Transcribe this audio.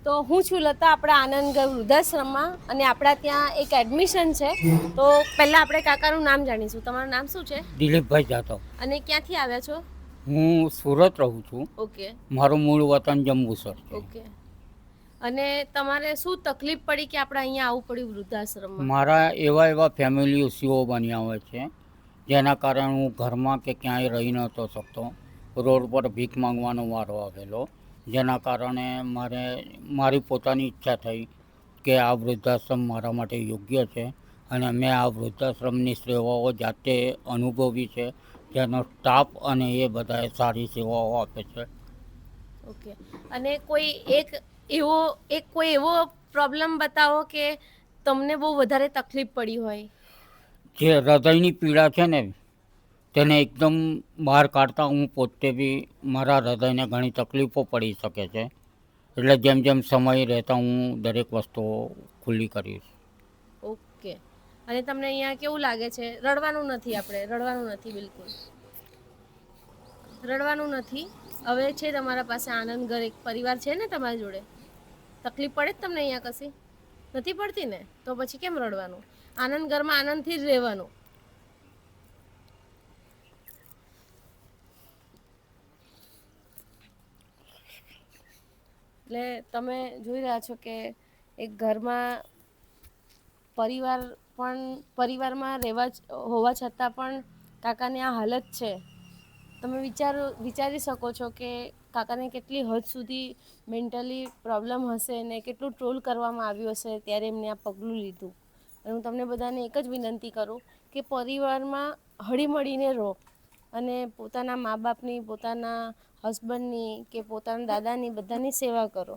તો હું છું લતા, આપણા આનંદગઢ વૃદ્ધાશ્રમમાં, અને આપણા ત્યાં એક એડમિશન છે. તો પહેલાં આપણે કાકાનું નામ જાણીશું. તમારું નામ શું છે? દિલીપભાઈ જાધવ. અને ક્યાંથી આવ્યા છો? હું સુરત રહું છું. ઓકે. મારું મૂળ વતન જંબુસર છે. ઓકે. અને તમારે શું તકલીફ પડી કે આપણે અહીંયા આવવું પડ્યું વૃદ્ધાશ્રમમાં? મારા એવા ફેમિલી ઇસ્યુઓ બન્યા હોય છે જેના કારણે હું ઘરમાં કે ક્યાંય રહી નહોતો શકતો. રોડ પર ભીખ માંગવાનો વારો આવેલો, જેના કારણે મારી પોતાની ઈચ્છા થઈ કે આ વૃદ્ધાશ્રમ મારા માટે યોગ્ય છે, અને મેં આ વૃદ્ધાશ્રમની સેવાઓ જાતે અનુભવી છે. જેનો સ્ટાફ અને એ બધાએ સારી સેવાઓ આપે છે. ઓકે. અને કોઈ એવો પ્રોબ્લેમ બતાવો કે તમને બહુ વધારે તકલીફ પડી હોય. જે હૃદયની પીડા છે ને, તેને એકદમ બહાર કાઢતા હું પોતે બી મારા હૃદયને ઘણી તકલીફો પડી શકે છે. એટલે જેમ જેમ સમય રહેતા હું દરેક વસ્તુઓ ખુલ્લી કરીશ. ઓકે. અને તમને અહીંયા કેવું લાગે છે? રડવાનું નથી, આપણે રડવાનું નથી, બિલકુલ રડવાનું નથી. હવે છે તમારા પાસે આનંદગઢ એક પરિવાર છે ને તમારી જોડે? તકલીફ પડે જ તમને અહીંયા કશી? નથી પડતી ને? તો પછી કેમ રડવાનું? આનંદગઢમાં આનંદથી જ રહેવાનું. એટલે તમે જોઈ રહ્યા છો કે એક ઘરમાં પરિવારમાં હોવા છતાં પણ કાકાની આ હાલત છે. તમે વિચારી શકો છો કે કાકાને કેટલી હદ સુધી મેન્ટલી પ્રોબ્લેમ હશે ને કેટલું ટ્રોલ કરવામાં આવ્યું હશે ત્યારે એમને આ પગલું લીધું. અને હું તમને બધાને એક જ વિનંતી કરું કે પરિવારમાં હળીમળીને રહો, અને પોતાના મા બાપની, પોતાના હસબન્ડની કે પોતાના દાદાની બધાની સેવા કરો.